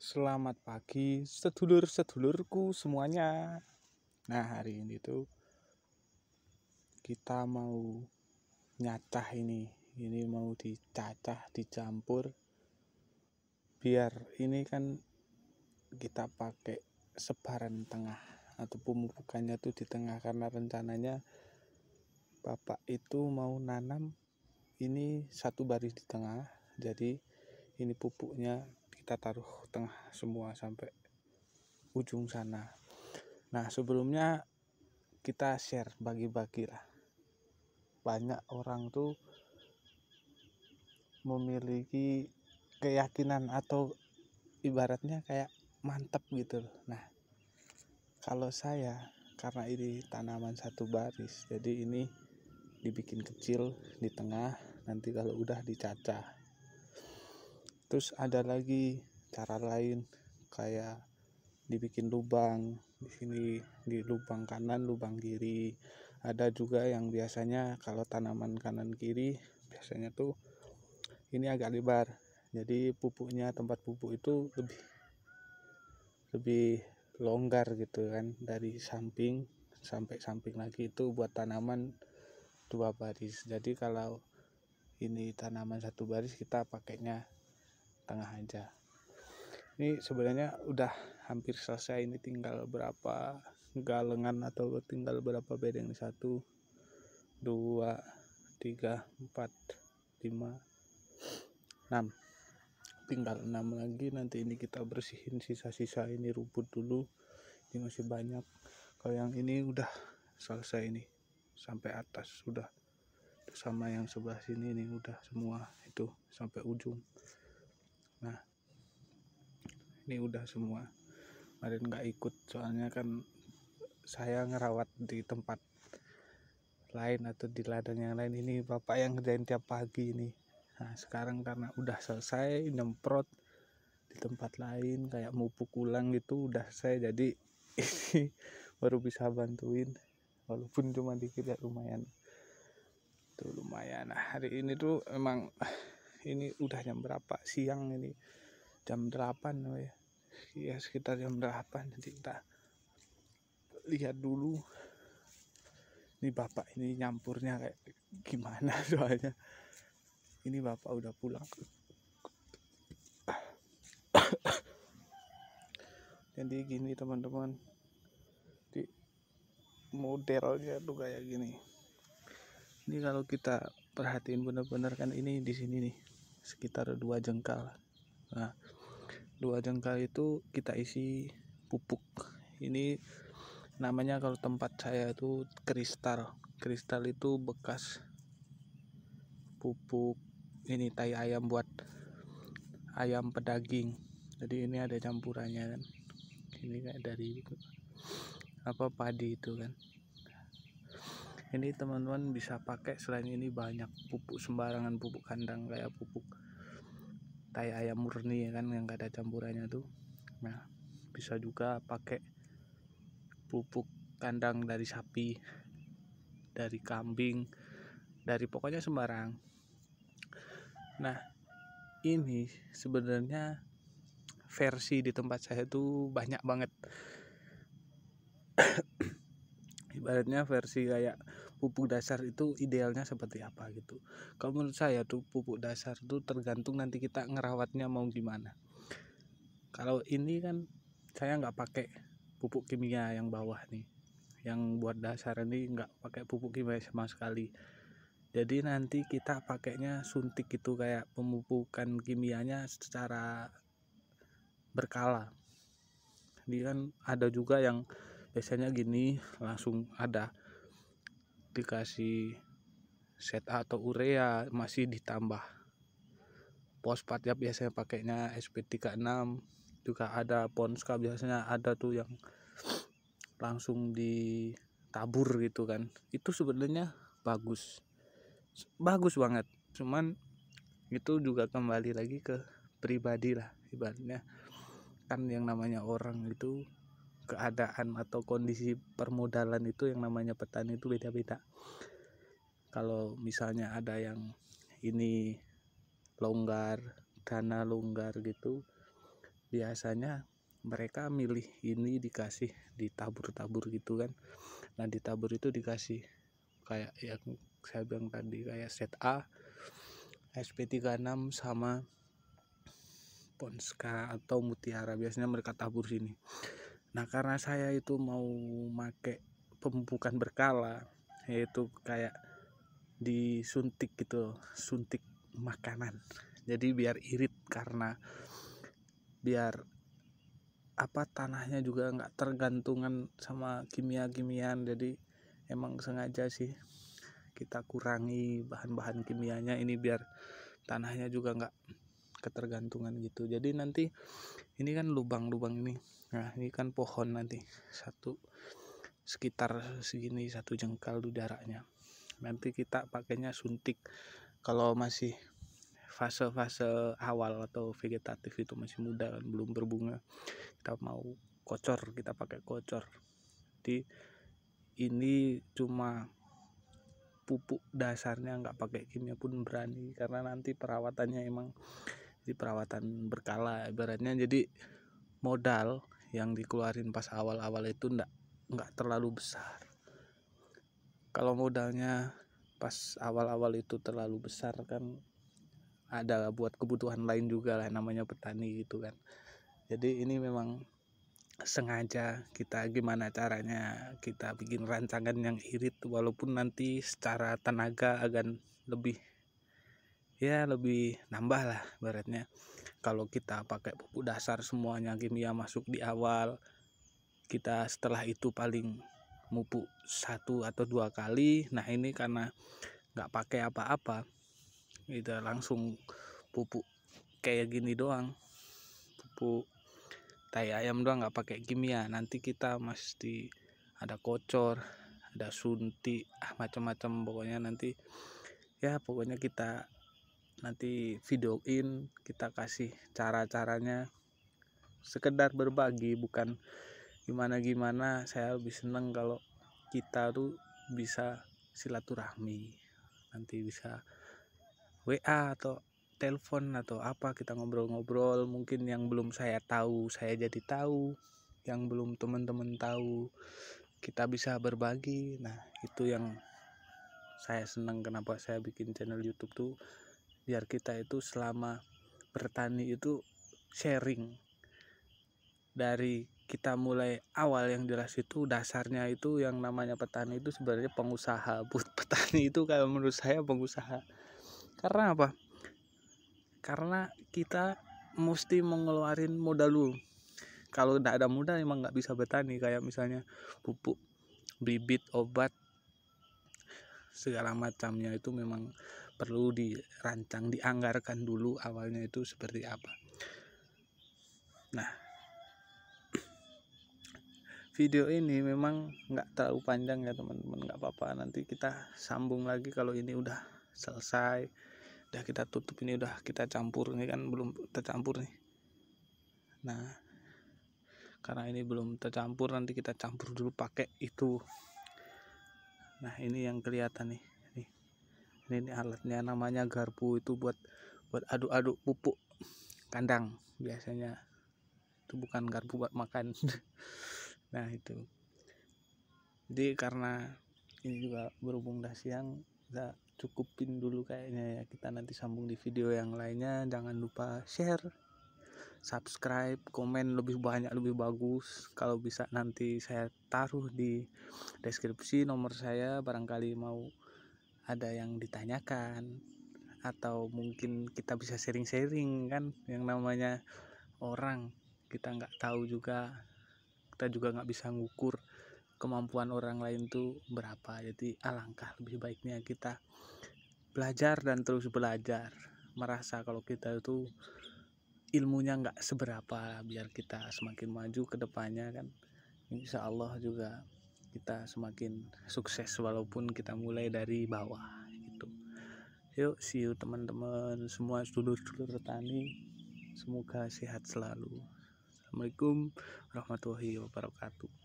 Selamat pagi sedulur-sedulurku semuanya. Nah, hari ini tuh kita mau nyacah ini. Ini mau dicacah, dicampur. Biar ini kan kita pakai sebaran tengah atau pemupukannya tuh di tengah, karena rencananya Bapak itu mau nanam ini satu baris di tengah. Jadi ini pupuknya kita taruh tengah semua sampai ujung sana. Nah, sebelumnya kita share, bagi-bagi lah. Banyak orang tuh memiliki keyakinan atau ibaratnya kayak mantap gitu loh. Nah, kalau saya, karena ini tanaman satu baris, jadi ini dibikin kecil di tengah, nanti kalau udah dicacah. Terus ada lagi cara lain, kayak dibikin lubang di sini, di lubang kanan, lubang kiri. Ada juga yang biasanya kalau tanaman kanan kiri biasanya tuh ini agak lebar, jadi pupuknya, tempat pupuk itu lebih longgar gitu kan, dari samping sampai samping lagi itu buat tanaman dua baris. Jadi kalau ini tanaman satu baris kita pakainya tengah aja. Ini sebenarnya udah hampir selesai, ini tinggal berapa galengan atau tinggal berapa bedeng, 1 2 3 4 5 6, tinggal 6 lagi. Nanti ini kita bersihin sisa-sisa ini rumput dulu, ini masih banyak. Kalau yang ini udah selesai, ini sampai atas sudah, sama yang sebelah sini ini udah semua itu sampai ujung. Nah, ini udah semua. Kemarin nggak ikut soalnya kan saya ngerawat di tempat lain atau di ladang yang lain, ini bapak yang ngerjain tiap pagi ini. Nah, sekarang karena udah selesai nyemprot di tempat lain kayak mupuk ulang gitu, udah selesai, jadi ini baru bisa bantuin, walaupun cuma dikit ya, lumayan tuh, lumayan. Nah, hari ini tuh emang ini udah jam berapa, siang ini jam 8 ya, sekitar jam 8. Jadi kita lihat dulu ini bapak ini nyampurnya kayak gimana, soalnya ini bapak udah pulang. Jadi gini teman-teman, di modelnya tuh kayak gini. Ini kalau kita perhatiin benar-benar kan, ini di sini nih sekitar 2 jengkal. Nah, 2 jengkal itu kita isi pupuk. Ini namanya kalau tempat saya itu kristal. Kristal itu bekas pupuk ini tai ayam buat ayam pedaging. Jadi ini ada campurannya kan. Ini kayak dari padi itu kan. Ini teman-teman bisa pakai, selain ini banyak pupuk sembarangan, pupuk kandang kayak pupuk tai ayam murni ya kan, yang gak ada campurannya tuh. Nah, bisa juga pakai pupuk kandang dari sapi, dari kambing, dari pokoknya sembarang. Nah, ini sebenarnya versi di tempat saya tuh banyak banget. Ibaratnya versi kayak pupuk dasar itu idealnya seperti apa gitu. Kalau menurut saya tuh pupuk dasar tuh tergantung nanti kita ngerawatnya mau gimana. Kalau ini kan saya nggak pakai pupuk kimia yang bawah nih, yang buat dasar ini nggak pakai pupuk kimia sama sekali. Jadi nanti kita pakainya suntik gitu, kayak pemupukan kimianya secara berkala. Dia kan ada juga yang biasanya gini langsung ada dikasih set atau urea, masih ditambah fosfat ya, biasanya pakainya SP36. Juga ada Ponska, biasanya ada tuh yang langsung ditabur gitu kan. Itu sebenarnya bagus banget, cuman itu juga kembali lagi ke pribadi lah. Ibaratnya kan yang namanya orang itu, keadaan atau kondisi permodalan itu, yang namanya petani itu beda-beda. Kalau misalnya ada yang ini longgar, dana longgar gitu, biasanya mereka milih ini dikasih ditabur-tabur gitu kan. Nah ditabur itu dikasih kayak yang saya bilang tadi, kayak set A, SP36 sama Ponska atau Mutiara, biasanya mereka tabur sini. Nah karena saya itu mau make pemupukan berkala, yaitu kayak disuntik gitu, suntik makanan, jadi biar irit, karena biar tanahnya juga nggak tergantungan sama kimia-kimiaan. Jadi emang sengaja sih kita kurangi bahan-bahan kimianya ini biar tanahnya juga nggak ketergantungan gitu. Jadi nanti ini kan lubang-lubang ini, nah ini kan pohon, nanti satu sekitar segini, 1 jengkal tuh jaraknya. Nanti kita pakainya suntik. Kalau masih fase-fase awal atau vegetatif itu masih muda kan, belum berbunga, kita mau kocor, kita pakai kocor. Jadi ini cuma pupuk dasarnya, nggak pakai kimia pun berani, karena nanti perawatannya emang di perawatan berkala ibaratnya. Jadi modal yang dikeluarin pas awal-awal itu nggak terlalu besar. Kalau modalnya pas awal-awal itu terlalu besar kan, ada buat kebutuhan lain juga lah, namanya petani gitu kan. Jadi ini memang sengaja kita gimana caranya kita bikin rancangan yang irit, walaupun nanti secara tenaga akan lebih nambah lah baratnya. Kalau kita pakai pupuk dasar semuanya kimia masuk di awal, kita setelah itu paling mupuk 1 atau 2 kali. Nah ini karena nggak pakai apa-apa, kita langsung pupuk kayak gini doang, pupuk tai ayam doang, nggak pakai kimia. Nanti kita mesti ada kocor, ada suntik, macam-macam pokoknya. Nanti pokoknya kita nanti videoin, kita kasih cara-caranya, sekedar berbagi, bukan gimana-gimana. Saya lebih seneng kalau kita tuh bisa silaturahmi, nanti bisa WA atau telepon atau apa, kita ngobrol-ngobrol. Mungkin yang belum saya tahu saya jadi tahu, yang belum teman-teman tahu kita bisa berbagi. Nah itu yang saya senang, kenapa saya bikin channel YouTube tuh, biar kita itu selama bertani itu sharing. Dari kita mulai awal yang jelas itu dasarnya itu yang namanya petani itu sebenarnya pengusaha. Petani itu kalau menurut saya pengusaha. Karena apa? Karena kita mesti mengeluarin modal dulu. Kalau tidak ada modal emang nggak bisa bertani. Kayak misalnya pupuk, bibit, obat, segala macamnya itu memang perlu dirancang, dianggarkan dulu awalnya itu seperti apa. Nah video ini memang nggak terlalu panjang ya teman-teman, nggak apa-apa, nanti kita sambung lagi kalau ini udah selesai. Udah kita tutup, ini udah kita campur, ini kan belum tercampur nih. Nah karena ini belum tercampur, nanti kita campur dulu pakai itu. Nah ini yang kelihatan nih, ini alatnya namanya garpu, itu buat aduk-aduk pupuk kandang biasanya, itu bukan garpu buat makan. Nah itu, jadi karena ini juga berhubung udah siang, kita cukupin dulu kayaknya ya. Kita nanti sambung di video yang lainnya. Jangan lupa share, subscribe, komen lebih banyak lebih bagus. Kalau bisa nanti saya taruh di deskripsi nomor saya, barangkali mau ada yang ditanyakan, atau mungkin kita bisa sharing-sharing kan, yang namanya orang kita nggak tahu juga, kita juga nggak bisa ngukur kemampuan orang lain tuh berapa. Jadi alangkah lebih baiknya kita belajar dan terus belajar, merasa kalau kita itu ilmunya nggak seberapa, biar kita semakin maju ke depannya kan. Insya Allah juga kita semakin sukses walaupun kita mulai dari bawah gitu. Yuk, see you teman-teman semua, sedulur-sedulur tani, semoga sehat selalu. Assalamualaikum warahmatullahi wabarakatuh.